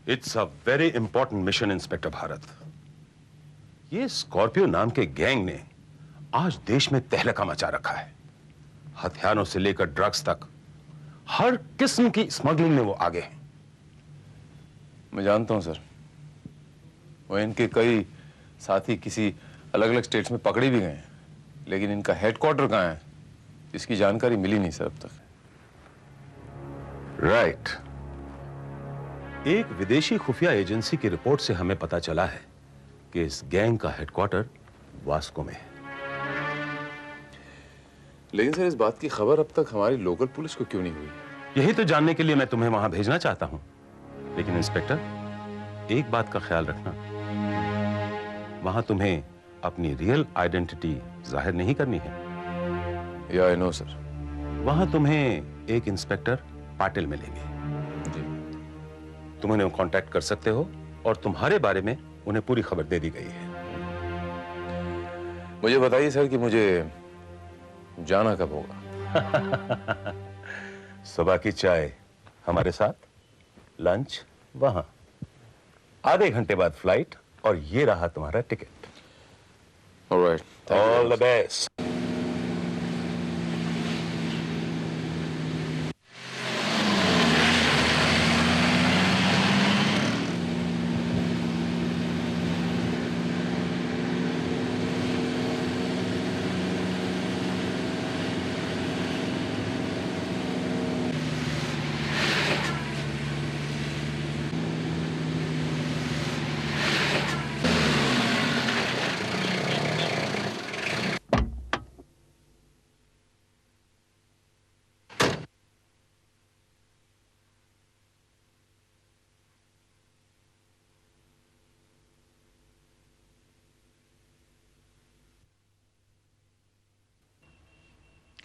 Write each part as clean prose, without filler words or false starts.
It's a very important mission inspector Bharat. ये Scorpio नाम के गैंग ने आज देश में तहलका मचा रखा है। हथियारों से लेकर ड्रग्स तक हर किस्म की स्मगलिंग में वो आगे हैं। मैं जानता हूं सर, वो इनके कई साथी किसी अलग अलग स्टेट्स में पकड़े भी गए हैं, लेकिन इनका हेडक्वार्टर कहां है इसकी जानकारी मिली नहीं सर अब तक। राइट। एक विदेशी खुफिया एजेंसी की रिपोर्ट से हमें पता चला है कि इस गैंग का हेडक्वार्टर वास्को में है। लेकिन सर इस बात की खबर अब तक हमारी लोकल पुलिस को क्यों नहीं हुई? यही तो जानने के लिए मैं तुम्हें वहां भेजना चाहता हूं। लेकिन इंस्पेक्टर, एक बात का ख्याल रखना, वहां तुम्हें अपनी रियल आइडेंटिटी जाहिर नहीं करनी है। या आई नो सर। वहां तुम्हें एक इंस्पेक्टर पाटिल मिलेंगे। जी। तुम उन्हें कांटेक्ट कर सकते हो और तुम्हारे बारे में उन्हें पूरी खबर दे दी गई है। मुझे बताइए सर कि मुझे जाना कब होगा? सुबह की चाय हमारे साथ, लंच वहां, आधे घंटे बाद फ्लाइट, और ये रहा तुम्हारा ticket. Alright, all the best.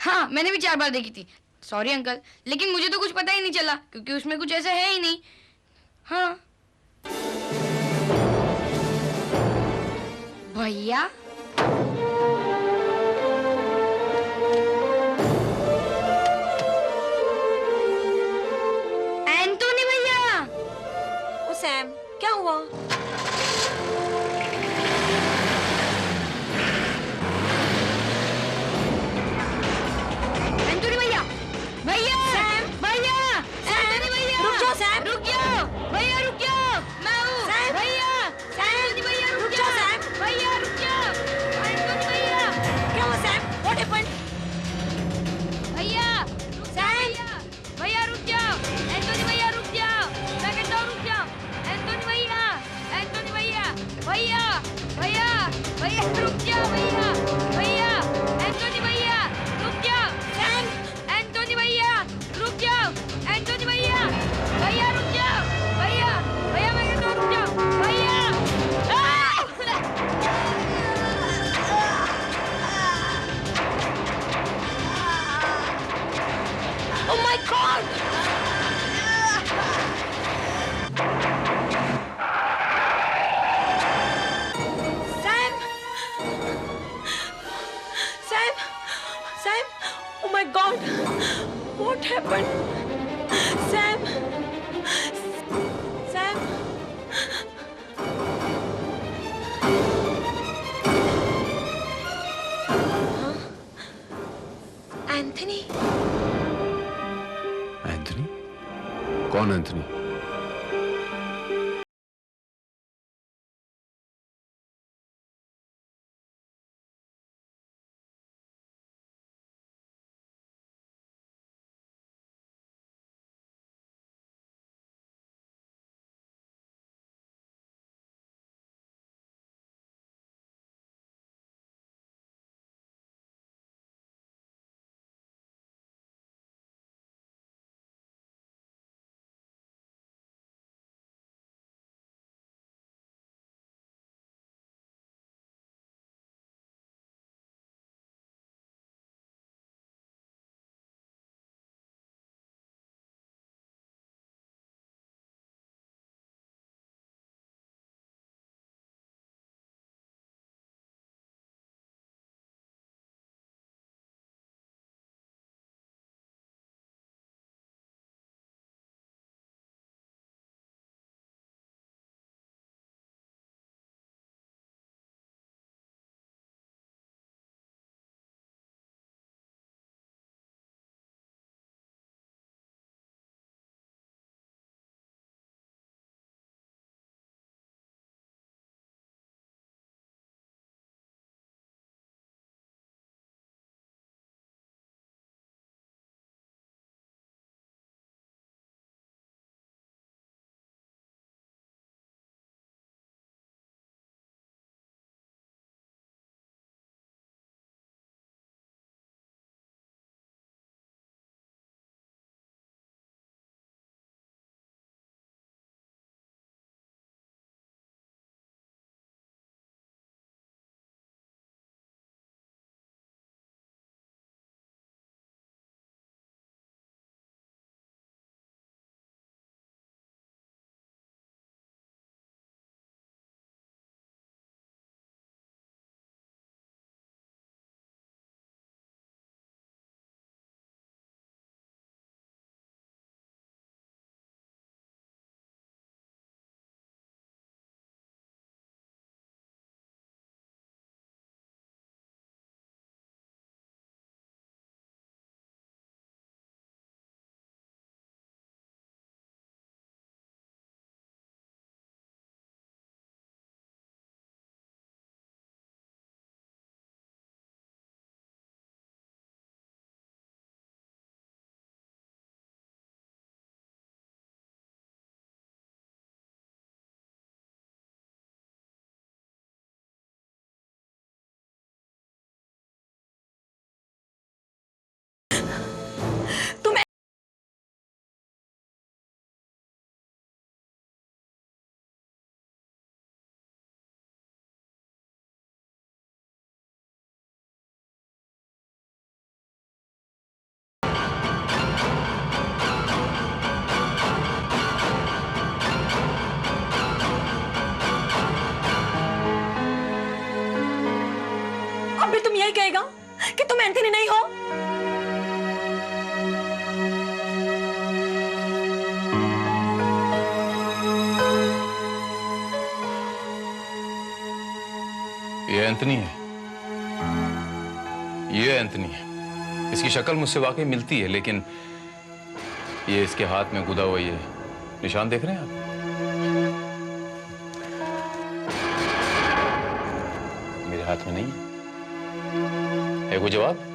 हाँ, मैंने भी 4 बार देखी थी। सॉरी अंकल, लेकिन मुझे तो कुछ पता ही नहीं चला क्योंकि उसमें कुछ ऐसा है ही नहीं। हाँ। भैया, एंटोनी भैया। ओ सैम, क्या हुआ? एंटोनी भैया, भैया, सैम! भैया, एंटोनी भैया, रुक जाओ सैम! रुक जाओ, भैया रुक जाओ, मैं हूँ, सैम! भैया, एंटोनी भैया रुक जाओ जाओ, सैम! भैया रुक जाओ, एंटोनी भैया, क्या हुआ सैम? What happened? भैया, सैम! भैया रुक जाओ, एंटोनी भैया रुक जाओ, मैं कहता हूँ रुक जाओ, एंटोनी भैया, भैया, भैया, भैया रुक जाओ, भैया, भैया, एंटोनी भैया रुक जाओ, सैम! एंटोनी भैया रुक जाओ, एंटोनी भैया, भैया रुक जाओ, भैया, भैया मैं कहता हूँ रुक जाओ, भैया। Oh my God! Sam! Sam! Sam! Oh my God! What happened? Sam! Sam! Huh? Anthony? Anthony? कौन एंथनी? अब भी तुम यही कहेगा कि तुम एंथनी नहीं हो? ये एंथनी है, ये एंथनी है। इसकी शक्ल मुझसे वाकई मिलती है, लेकिन ये इसके हाथ में गुदा हुआ ये निशान देख रहे हैं आप? मेरे हाथ में नहीं है कोई जवाब?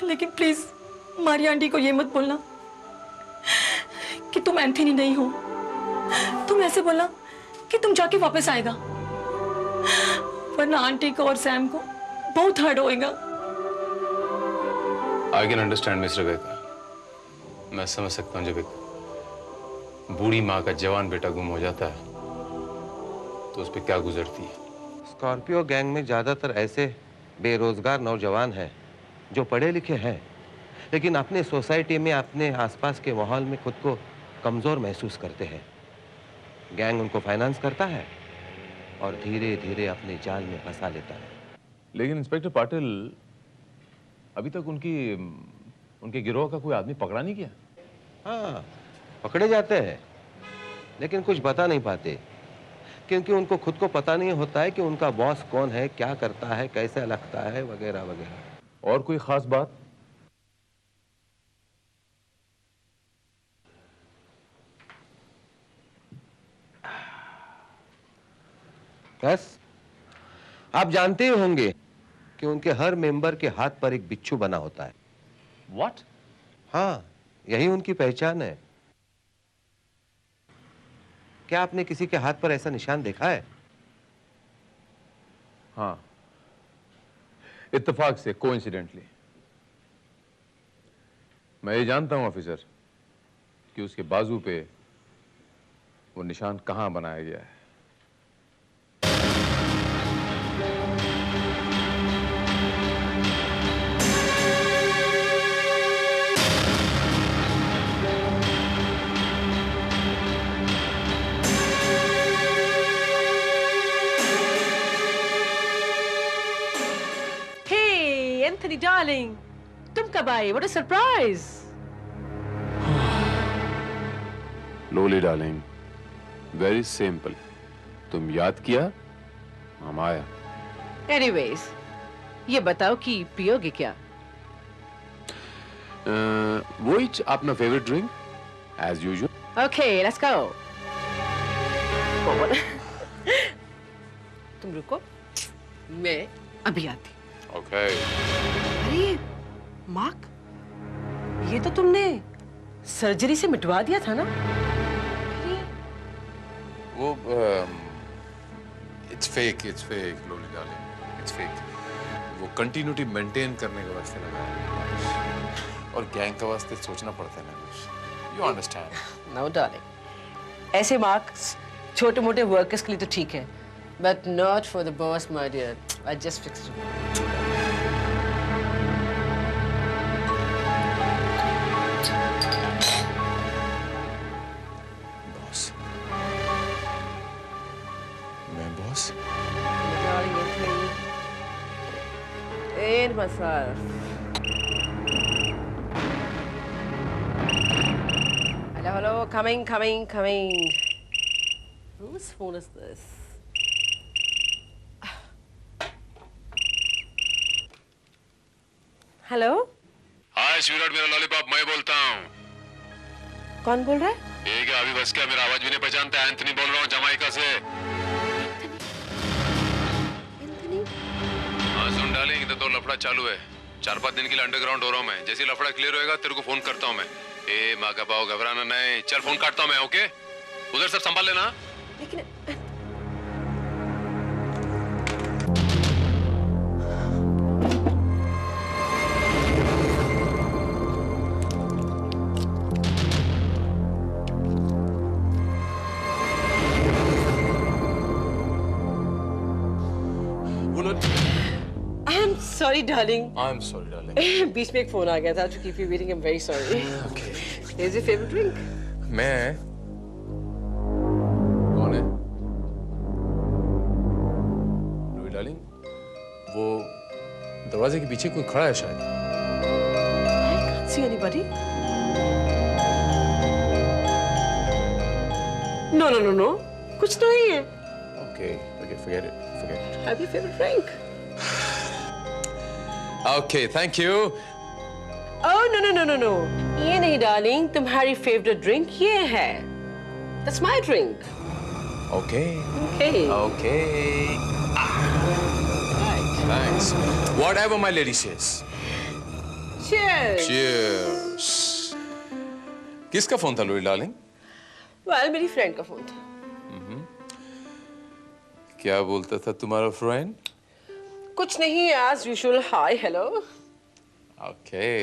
लेकिन प्लीज मारिया आंटी को ये मत बोलना कि तुम एंथनी नहीं हो। तुम ऐसे बोलना कि तुम जाके वापस आएगा, वरना आंटी को और सैम को बहुत हर्ट होएगा। आई कैन अंडरस्टैंड मिस्टर बेका। मैं समझ सकता हूँ जब एक बूढ़ी माँ का जवान बेटा गुम हो जाता है तो उस पर क्या गुजरती है। स्कॉर्पियो गैंग में ज्यादातर ऐसे बेरोजगार नौजवान हैं जो पढ़े लिखे हैं, लेकिन अपने सोसाइटी में, अपने आसपास के माहौल में खुद को कमजोर महसूस करते हैं। गैंग उनको फाइनेंस करता है और धीरे धीरे अपने जाल में फंसा लेता है। लेकिन इंस्पेक्टर पाटिल, अभी तक उनके गिरोह का कोई आदमी पकड़ा नहीं गया? हाँ, पकड़े जाते हैं, लेकिन कुछ बता नहीं पाते, क्योंकि उनको खुद को पता नहीं होता है कि उनका बॉस कौन है, क्या करता है, कैसे लगता है, वगैरह वगैरह। और कोई खास बात? बस आप जानते ही होंगे कि उनके हर मेंबर के हाथ पर एक बिच्छू बना होता है। What? हाँ, यही उनकी पहचान है। क्या आपने किसी के हाथ पर ऐसा निशान देखा है? हाँ, इत्तेफाक से, कोइंसिडेंटली। मैं ये जानता हूं ऑफिसर कि उसके बाजू पे वो निशान कहां बनाया गया है। एंथनी डार्लिंग, तुम कब आए? What a surprise! Lolly darling, very simple. तुम याद किया, हम आया। एनीवेज, ये बताओ कि पियोगे क्या? वही अपना favourite drink as usual. Okay, let's go. तुम रुको, मैं अभी आती। ओके। अरे मार्क, ये तो तुमने सर्जरी से मिटवा दिया था ना? वो it's fake lolly darling, it's fake. वो कंटिन्यूटी मेंटेन करने के वास्ते लगाया, और गैंग के वास्ते सोचना पड़ता है ना कुछ। You understand? No, darling. ऐसे मार्क्स छोटे मोटे वर्कर्स के लिए तो ठीक है, but not for the boss, my dear. I just fixed it. Boss. मैं boss? Darling, it's me. And myself. Hello, hello. Coming. Whose phone is this? Hello, hi sweetheart, मेरा लॉलीपॉप, मैं बोलता हूँ। कौन बोल रहा है? ये क्या अभी बस क्या, मेरा आवाज भी नहीं पहचानता? एंथनी बोल रहा हूँ, जमाइका से। एंथनी? हाँ सुन डार्लिंग, इधर तो लफड़ा चालू है। 4-5 दिन के लिए अंडरग्राउंड हो रहा हूँ मैं। जैसे ही लफड़ा क्लियर होएगा तेरे को फोन करता हूँ मैं। ए माँ का पाओ, घबराना नहीं। चल फोन काटता हूँ मैं, ओके? उधर सब संभाल लेना। लेकिन I'm sorry, darling. I'm sorry, darling. बीच में एक फोन आ गया था to keep you waiting. I'm very sorry. Okay. Here's your favorite drink. मैं कौन है? लुई डार्लिंग, वो दरवाजे के पीछे कोई खड़ा है शायद। I can't see anybody. No. कुछ नहीं है. Okay, forget it. Have your favorite drink. Okay, thank you. Oh no. ये नहीं darling, तुम्हारी favorite drink ये है. That's my drink. Okay. Okay. Right. Thanks. Whatever my lady says. Cheers. Cheers. किसका phone था लुई डार्लिंग? Well, मेरी friend का phone था. क्या बोलता था तुम्हारा फ्रेंड? कुछ नहीं, as usual. Hi, hello. Okay.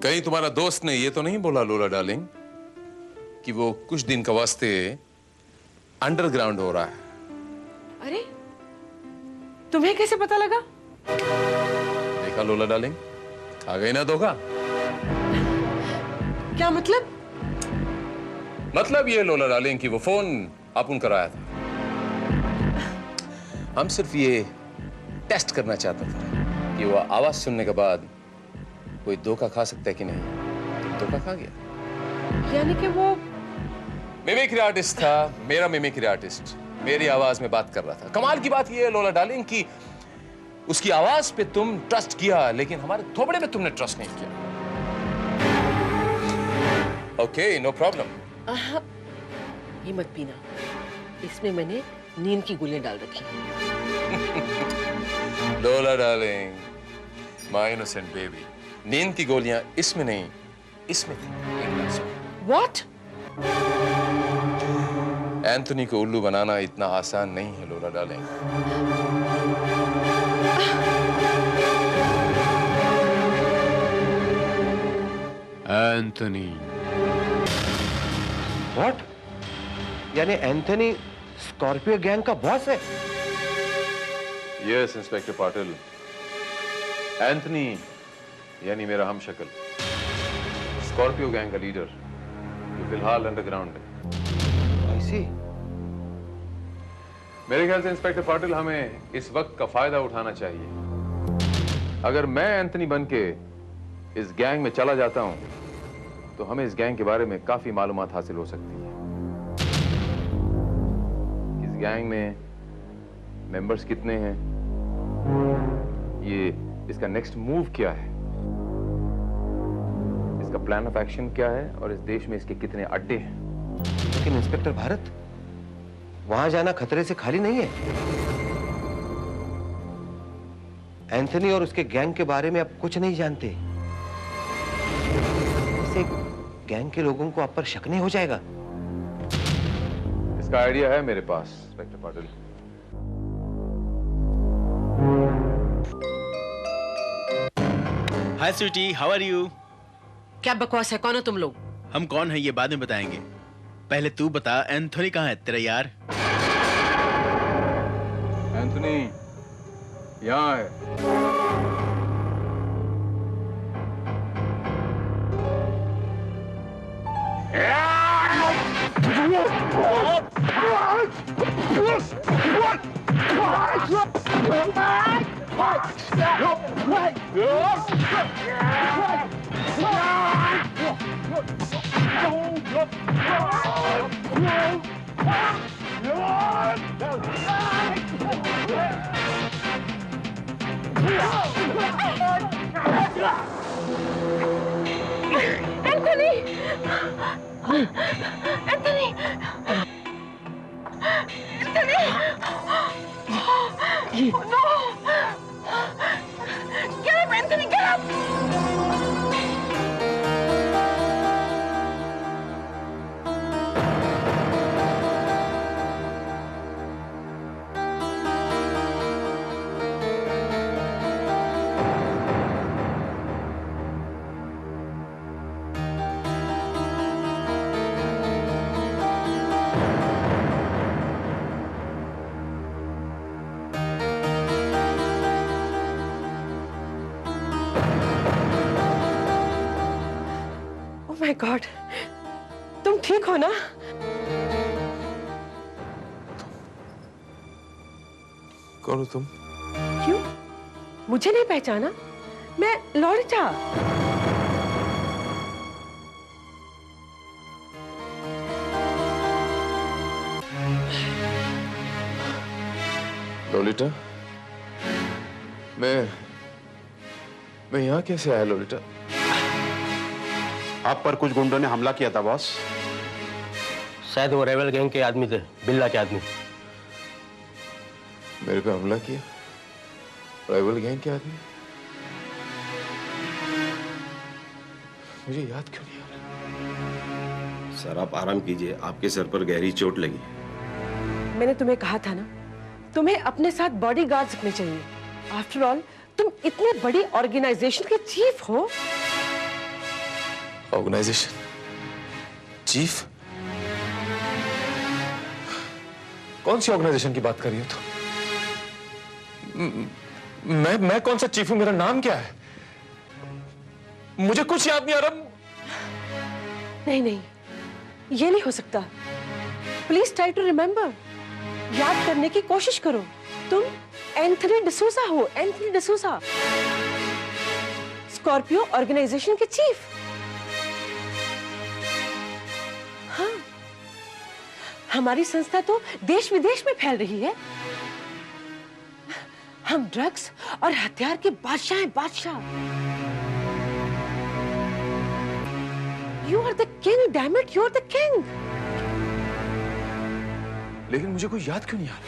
कहीं तुम्हारा दोस्त ने ये तो नहीं बोला लोला डार्लिंग कि वो कुछ दिन का वास्ते अंडरग्राउंड हो रहा है? अरे, तुम्हें कैसे पता लगा? देखा लोला डार्लिंग, खा गई ना धोखा। क्या मतलब? मतलब ये लोला डार्लिंग कि वो फोन अपन कराया था। हम सिर्फ ये टेस्ट करना चाहता था कि वो आवाज सुनने के बाद कोई धोखा खा सकता है कि नहीं। तुम धोखा खा गया। यानी कि वो मिमिक्री आर्टिस्ट था, मेरा मिमिक्री आर्टिस्ट मेरी आवाज में बात कर रहा था। कमाल की बात ये है लोला डार्लिंग कि उसकी आवाज पे तुम ट्रस्ट किया, लेकिन हमारे थोबड़े पे तुमने ट्रस्ट नहीं किया। Okay, no problem. ये मत पीना, इसमें मैंने नींद की गोलियां डाल रखी। लोला डार्लिंग, माय इनोसेंट बेबी, नींद की गोलियां इसमें नहीं, इसमें थी। What? एंथनी को उल्लू बनाना इतना आसान नहीं है लोला डार्लिंग। एंथनी। What? यानी एंथनी स्कॉर्पियो गैंग का बॉस है? यस इंस्पेक्टर पाटिल, एंथनी यानी मेरा हमशक्ल, स्कॉर्पियो गैंग का लीडर, जो फिलहाल अंडरग्राउंड है। I see. मेरे ख्याल से इंस्पेक्टर पाटिल हमें इस वक्त का फायदा उठाना चाहिए। अगर मैं एंथनी बन के इस गैंग में चला जाता हूं तो हमें इस गैंग के बारे में काफी मालूमात हासिल हो सकती है। इस गैंग में मेंबर्स कितने हैं, ये इसका नेक्स्ट मूव क्या है, इसका प्लान ऑफ एक्शन क्या है, और इस देश में इसके कितने अड्डे हैं। लेकिन इंस्पेक्टर भारत, वहां जाना खतरे से खाली नहीं है। एंथनी और उसके गैंग के बारे में आप कुछ नहीं जानते। इससे गैंग के लोगों को आप पर शक नहीं हो जाएगा? इसका आइडिया है मेरे पास inspector Patil. Hi sweetie, how are you? क्या बकवास है? कौन हो तुम लोग? हम कौन है ये बाद में बताएंगे। पहले तू बता, एंथोनी कहाँ है तेरा यार? एंथनी यहाँ है। ओह माय गॉड, तुम ठीक हो ना? कौन हो तुम? क्यों? मुझे नहीं पहचाना? मैं लॉरिटा। लोलिटा, मैं यहाँ कैसे आया लोलिटा? आप पर कुछ गुंडों ने हमला किया था बॉस। शायद वो रेबल गैंग के आदमी थे, बिल्ला के आदमी। मेरे पे हमला किया? राइवल गैंग के आदमी? मुझे याद क्यों नहीं आ रहा? सर आप आराम कीजिए, आपके सर पर गहरी चोट लगी। मैंने तुम्हें कहा था ना, तुम्हें अपने साथ बॉडीगार्ड्स रखने चाहिए। आफ्टर ऑल तुम इतने बड़ी ऑर्गेनाइजेशन के चीफ हो। Organisation chief? कौन सी ऑर्गेनाइजेशन की बात कर रही हो तुम? मैं कौन सा चीफ हूं? मेरा नाम क्या है? मुझे कुछ याद नहीं आ रहा। नहीं नहीं, ये नहीं हो सकता। Please try to remember. याद करने की कोशिश करो। तुम एंथनी डिसूजा हो, एंथनी डिसूजा, स्कॉर्पियो ऑर्गेनाइजेशन के चीफ। हाँ, हमारी संस्था तो देश विदेश में फैल रही है। हम ड्रग्स और हथियार के बादशाह हैं, बादशाह। You are the king, damn it, you are the king. लेकिन मुझे कोई याद क्यों नहीं आ रहा?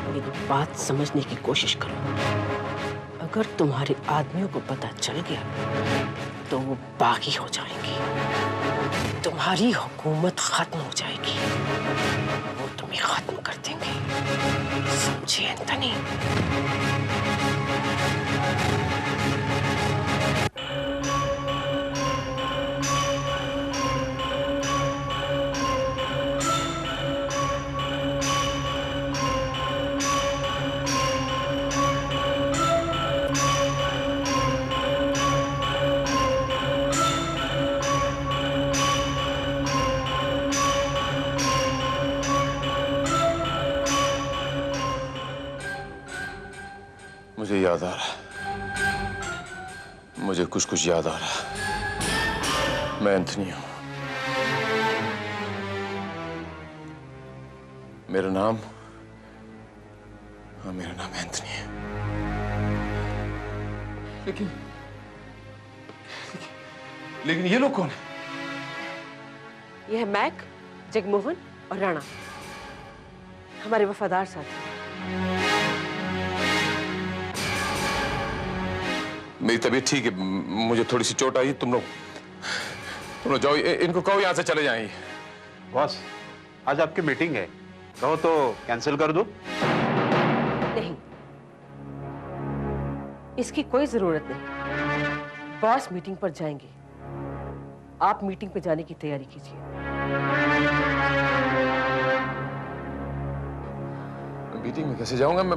मेरी बात समझने की कोशिश करो। अगर तुम्हारे आदमियों को पता चल गया तो वो बागी हो जाएंगे। तुम्हारी हुकूमत खत्म हो जाएगी। वो तुम्हें खत्म कर देंगे। समझे एंथनी? मुझे याद आ रहा। मुझे कुछ कुछ याद आ रहा। मैं एंथनी हूं। मेरा नाम, हाँ मेरा नाम एंथनी है। लेकिन ये लोग कौन है? ये है मैक, जगमोहन और राणा, हमारे वफादार साथी। मेरी तबीयत ठीक है, मुझे थोड़ी सी चोट आई। तुम लोग जाओ, इनको कहो यहाँ से चले जाएं। बॉस आज आपकी मीटिंग है, कहो तो कैंसिल कर दूं? नहीं, इसकी कोई जरूरत नहीं। बॉस मीटिंग पर जाएंगे, आप मीटिंग पे जाने की तैयारी कीजिए। मीटिंग में कैसे जाऊंगा मैं?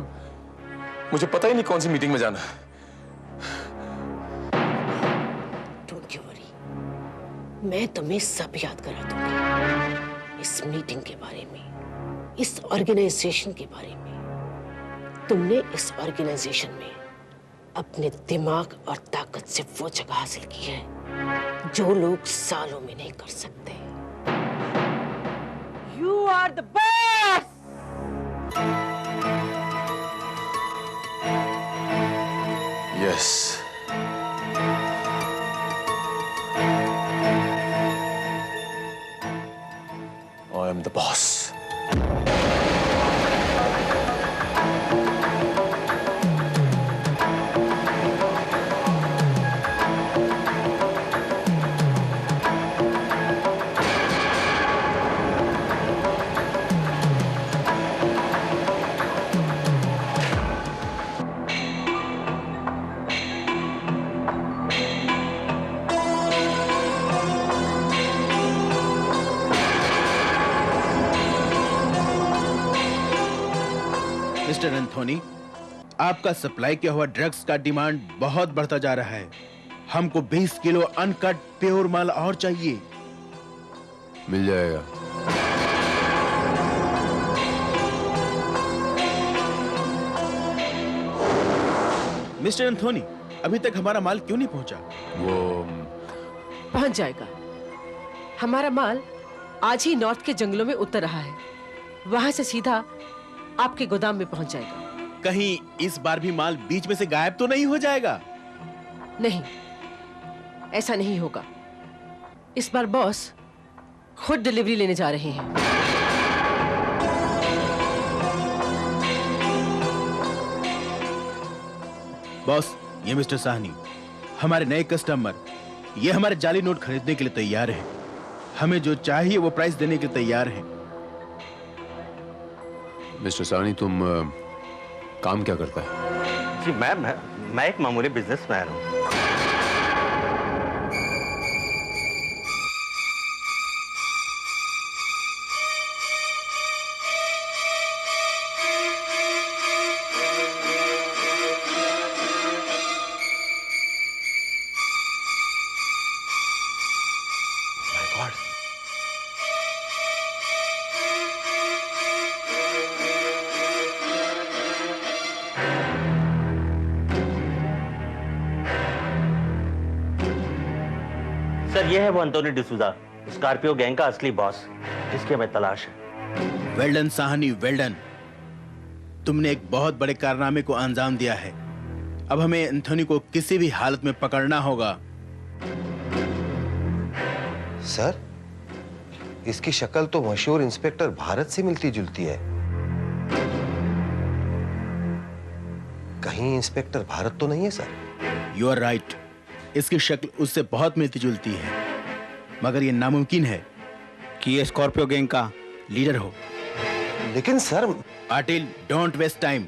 मुझे पता ही नहीं कौन सी मीटिंग में जाना है। डोंट यू वरी, मैं तुम्हें सब याद करा दूंगी। इस मीटिंग के बारे में, इस ऑर्गेनाइजेशन के बारे में। तुमने इस ऑर्गेनाइजेशन में अपने दिमाग और ताकत से वो जगह हासिल की है जो लोग सालों में नहीं कर सकते। You are the boss. Yes, I am the boss. Mister Anthony, आपका सप्लाई किया हुआ ड्रग्स का डिमांड बहुत बढ़ता जा रहा है। हमको 20 किलो अनकट प्योर माल और चाहिए। मिल जाएगा। मिस्टर एंथोनी, अभी तक हमारा माल क्यों नहीं पहुंचा? वो पहुंच जाएगा। हमारा माल आज ही नॉर्थ के जंगलों में उतर रहा है, वहां से सीधा आपके गोदाम में पहुंच जाएगा। कहीं इस बार भी माल बीच में से गायब तो नहीं हो जाएगा? नहीं, ऐसा नहीं होगा। इस बार बॉस खुद डिलीवरी लेने जा रहे हैं। बॉस, ये मिस्टर साहनी, हमारे नए कस्टमर, ये हमारे जाली नोट खरीदने के लिए तैयार हैं। हमें जो चाहिए वो प्राइस देने के लिए तैयार हैं। मिस्टर सानी, तुम काम क्या करता है? जी मैं एक मामूली बिजनेसमैन हूँ। सर, ये है वो एंटोनी डिसूजा, स्कॉर्पियो गैंग का असली बॉस, जिसकी हमें तलाश है। Well done Sahni, well done. तुमने एक बहुत बड़े कारनामे को अंजाम दिया है। अब हमें एंथोनी को किसी भी हालत में पकड़ना होगा। सर, इसकी शक्ल तो मशहूर इंस्पेक्टर भारत से मिलती जुलती है। कहीं इंस्पेक्टर भारत तो नहीं है सर? यू आर राइट, इसकी शक्ल उससे बहुत मिलती जुलती है, मगर यह नामुमकिन है कि ये स्कॉर्पियो गैंग का लीडर हो। लेकिन sir, Patil, don't waste time.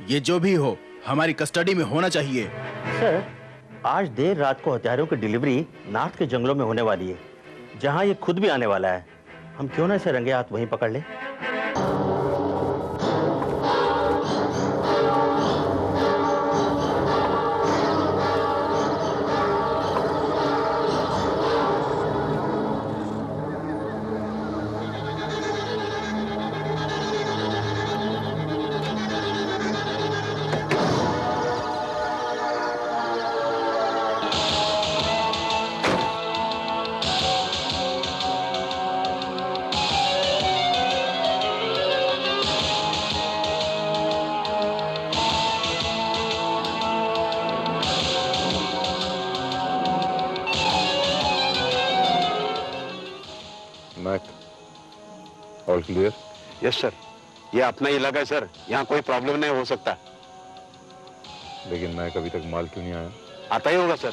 ये जो भी हो हमारी कस्टडी में होना चाहिए। सर, आज देर रात को हथियारों की डिलीवरी नॉर्थ के जंगलों में होने वाली है, जहां ये खुद भी आने वाला है। हम क्यों ना इसे रंगे हाथ वहीं पकड़ ले? All clear? यस सर, ये अपना इलाका है सर, यहाँ कोई प्रॉब्लम नहीं हो सकता। लेकिन मैं अभी तक माल क्यों नहीं आया? आता ही होगा सर।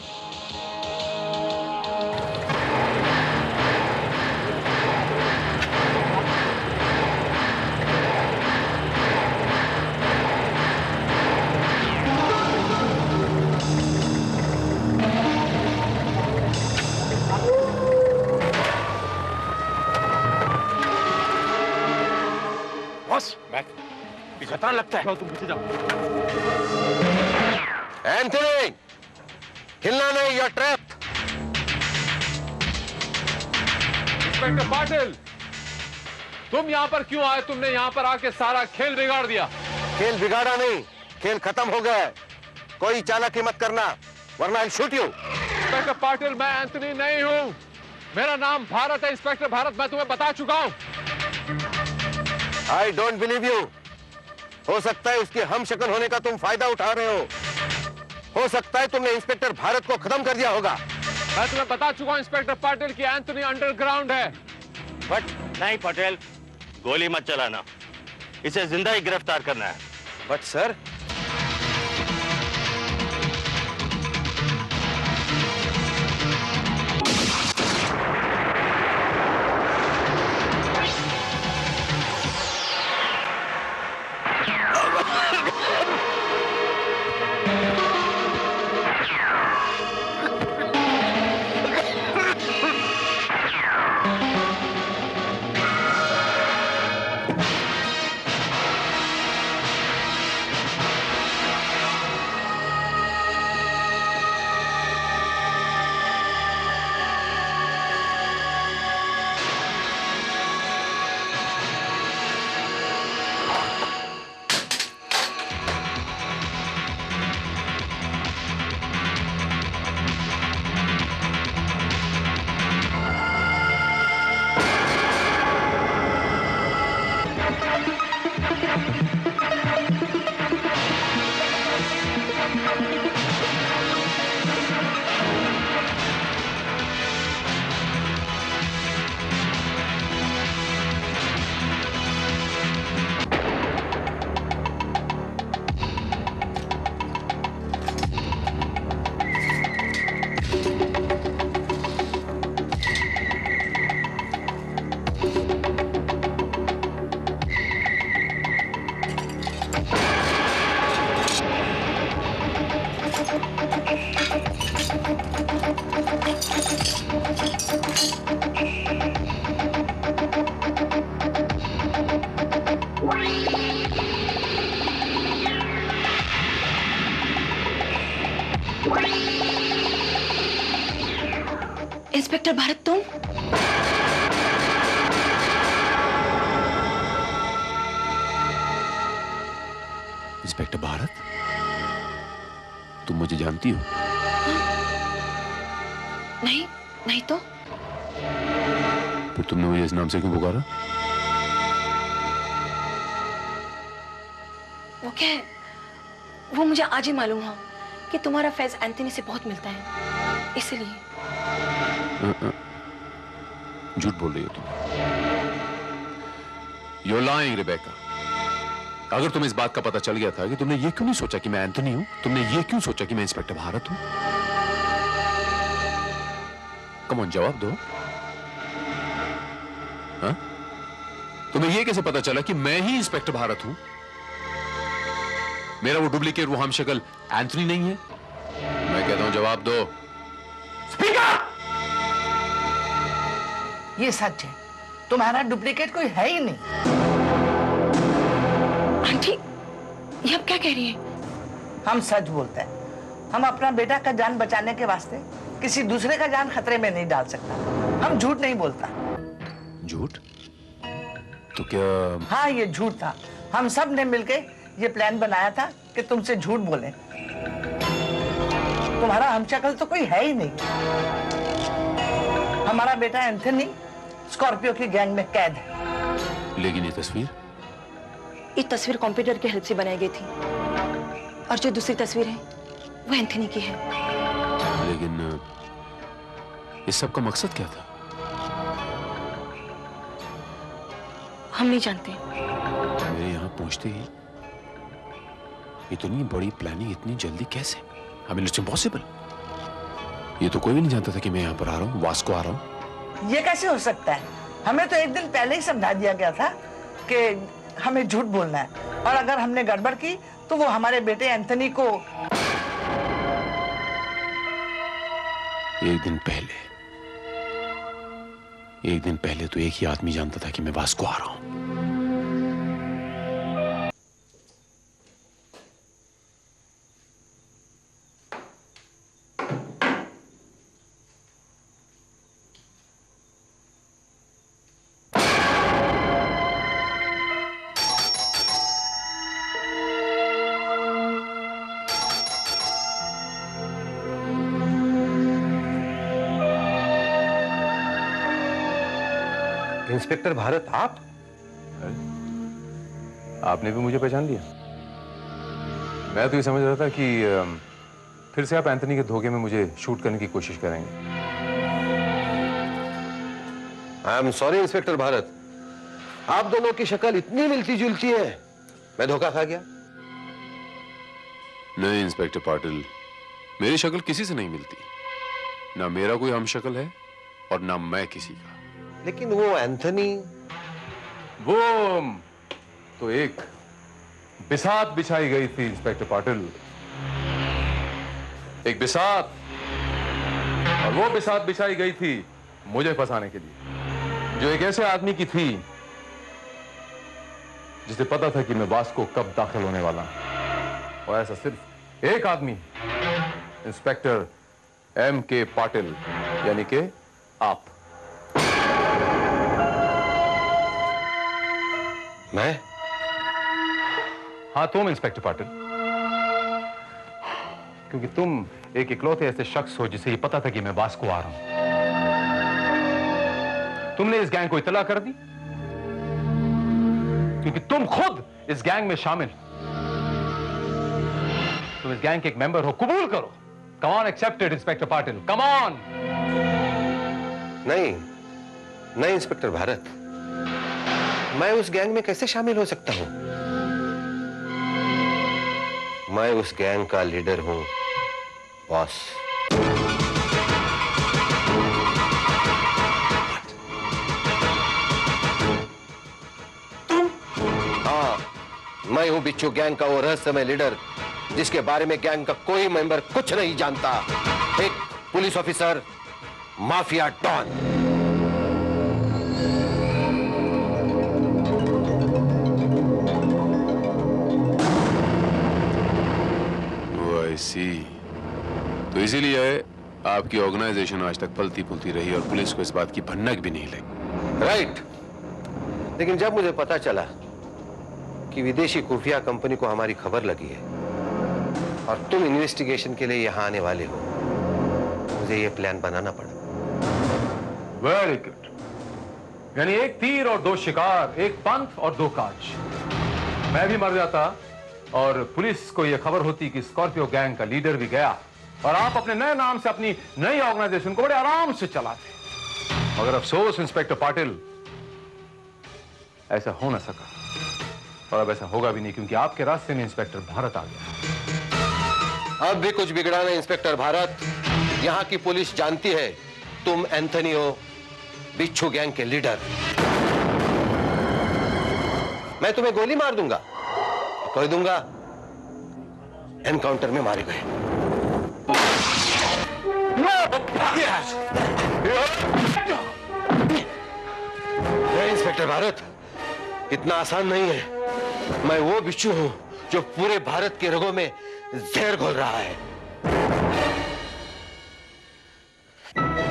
पता लगता है। तुम पीछे जाओ। एंथनी, हिलना नहीं, you're trapped। इंस्पेक्टर पाटिल, तुम यहाँ पर क्यों आए? तुमने यहाँ पर आके सारा खेल बिगाड़ दिया। खेल बिगाड़ा नहीं, खेल खत्म हो गया है। कोई चालाकी मत करना, वरना I'll shoot you। Inspector Patil, मैं एंथनी नहीं हूँ। मेरा नाम भारत है, इंस्पेक्टर भारत। मैं तुम्हें बता चुका हूँ। I don't believe you। हो सकता है उसके हम शक्ल होने का तुम फायदा उठा रहे हो सकता है तुमने इंस्पेक्टर भारत को खत्म कर दिया होगा। मैं तुम्हें बता चुका हूँ इंस्पेक्टर पाटिल कि एंथनी अंडरग्राउंड है। बट नहीं पटेल, गोली मत चलाना, इसे जिंदा ही गिरफ्तार करना है। बट सर, इंस्पेक्टर भारत, तुम? इंस्पेक्टर भारत, तुम मुझे जानती हो? नहीं, नहीं तो? फिर तुमने मुझे इस नाम से क्यों पुकारा? वो क्या है? वो मुझे आज ही मालूम हुआ कि तुम्हारा फैज एंथनी से बहुत मिलता है, इसलिए। झूठ बोल रही हो तुम। You're lying, Rebecca. अगर तुम्हें इस बात का पता चल गया था कि तुमने ये क्यों नहीं सोचा कि मैं एंथनी हूं, तुमने ये क्यों सोचा कि मैं इंस्पेक्टर भारत हूं? कम ऑन, जवाब दो। हाँ? तुम्हें ये कैसे पता चला कि मैं ही इंस्पेक्टर भारत हूं? मेरा वो डुप्लीकेट, वो हमशक्ल एंथनी नहीं है? मैं कहता हूं जवाब दो। स्पीकर! ये सच है, तुम्हारा डुप्लीकेट कोई है ही नहीं। आंटी, ये आप क्या कह रही हैं? हम सच बोलते हैं। हम अपना बेटा का जान बचाने के वास्ते किसी दूसरे का जान खतरे में नहीं डाल सकता। हम झूठ नहीं बोलता। झूठ? तो क्या? हाँ, ये झूठ था। हम सब ने मिलके ये प्लान बनाया था कि तुमसे झूठ बोलें। तुम्हारा हमशक्ल तो कोई है ही नहीं। हमारा बेटा एंथनी स्कॉर्पियो की गैंग में कैद है। लेकिन ये तस्वीर? ये तस्वीर कंप्यूटर की हेल्प से बनाई गई थी, और जो दूसरी तस्वीर है वो एंथनी की है। लेकिन इस सब का मकसद क्या था? हम नहीं जानते। मेरे यहाँ पहुंचते ही इतनी बड़ी प्लानिंग इतनी जल्दी कैसे? I mean, it's impossible। ये तो कोई भी नहीं जानता था कि मैं यहाँ पर आ रहा हूँ, वास्को आ रहा हूँ। ये कैसे हो सकता है? हमें तो एक दिन पहले ही समझा दिया गया था कि हमें झूठ बोलना है, और अगर हमने गड़बड़ की तो वो हमारे बेटे एंथनी को। एक दिन पहले तो एक ही आदमी जानता था कि मैं वास्को आ रहा हूँ। इंस्पेक्टर भारत, आप? आपने भी मुझे पहचान लिया? मैं तो ये समझ रहा था कि फिर से आप एंथनी के धोखे में मुझे शूट करने की कोशिश करेंगे। I am sorry inspector Bharat, आप दोनों की शक्ल इतनी मिलती जुलती है, मैं धोखा खा गया। नहीं इंस्पेक्टर पाटिल, मेरी शक्ल किसी से नहीं मिलती। ना मेरा कोई हम शक्ल है और ना मैं किसी का। लेकिन वो एंथनी, वो तो एक बिसात बिछाई गई थी इंस्पेक्टर पाटिल, एक बिसात, और वो बिसात बिछाई गई थी मुझे फंसाने के लिए, जो एक ऐसे आदमी की थी जिसे पता था कि मैं वास्को कब दाखिल होने वाला हूं। और ऐसा सिर्फ एक आदमी, इंस्पेक्टर M.K. पाटिल, यानी कि आप। मैं? हाँ तुम इंस्पेक्टर पाटिल, क्योंकि तुम एक इकलौते ऐसे शख्स हो जिसे ये पता था कि मैं वास्को आ रहा हूं। तुमने इस गैंग को इतला कर दी क्योंकि तुम खुद इस गैंग में शामिल, तुम इस गैंग के एक मेंबर हो, कबूल करो। Come on, accept it inspector Patil, come on. नहीं नहीं इंस्पेक्टर भारत, मैं उस गैंग में कैसे शामिल हो सकता हूं? मैं उस गैंग का लीडर हूं, बॉस। हाँ, मैं हूं बिच्छू गैंग का वो रहस्यमय लीडर जिसके बारे में गैंग का कोई मेंबर कुछ नहीं जानता। एक पुलिस ऑफिसर, माफिया डॉन। सी तो इसीलिए आपकी ऑर्गेनाइजेशन आज तक फलती फूलती रही और पुलिस को इस बात की भनक भी नहीं लगी। राइट। लेकिन जब मुझे पता चला कि विदेशी खुफिया कंपनी को हमारी खबर लगी है और तुम इन्वेस्टिगेशन के लिए यहां आने वाले हो, मुझे ये प्लान बनाना पड़ा। Very good. यानी एक तीर और दो शिकार, एक पंथ और दो काज। मैं भी मर जाता और पुलिस को यह खबर होती कि स्कॉर्पियो गैंग का लीडर भी गया और आप अपने नए नाम से अपनी नई ऑर्गेनाइजेशन को बड़े आराम से चलाते। मगर अफसोस इंस्पेक्टर पाटिल, ऐसा हो ना सका और अब ऐसा होगा भी नहीं, क्योंकि आपके रास्ते में इंस्पेक्टर भारत आ गया। अब भी कुछ बिगड़ा नहीं इंस्पेक्टर भारत। यहां की पुलिस जानती है तुम एंथनी हो, बिच्छू गैंग के लीडर। मैं तुम्हें गोली मार दूंगा, कह दूंगा एनकाउंटर में मारे गए। इंस्पेक्टर भारत, इतना आसान नहीं है। मैं वो बिच्छू हूं जो पूरे भारत के रगों में जहर घोल रहा है।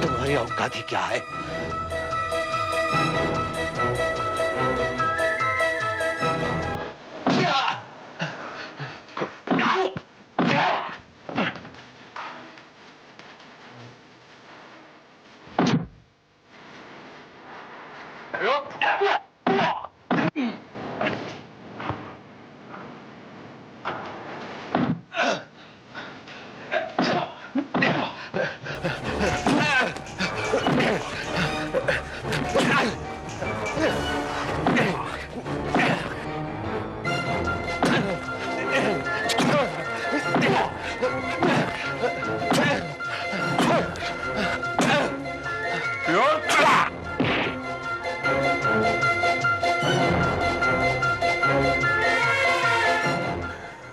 तुम्हारी औकात ही क्या है?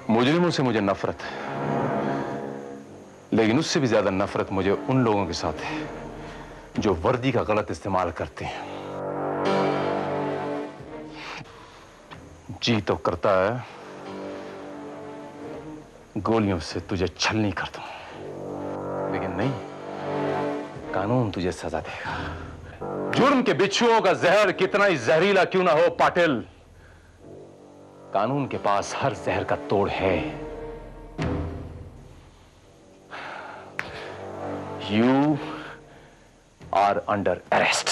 मुजरिमों से मुझे नफरत है, लेकिन उससे भी ज्यादा नफरत मुझे उन लोगों के साथ है जो वर्दी का गलत इस्तेमाल करते हैं। जी तो करता है गोलियों से तुझे छलनी कर दूं, लेकिन नहीं, कानून तुझे सजा देगा। जुर्म के बिच्छुओं का जहर कितना ही जहरीला क्यों ना हो पाटिल, कानून के पास हर जहर का तोड़ है। You are under arrest.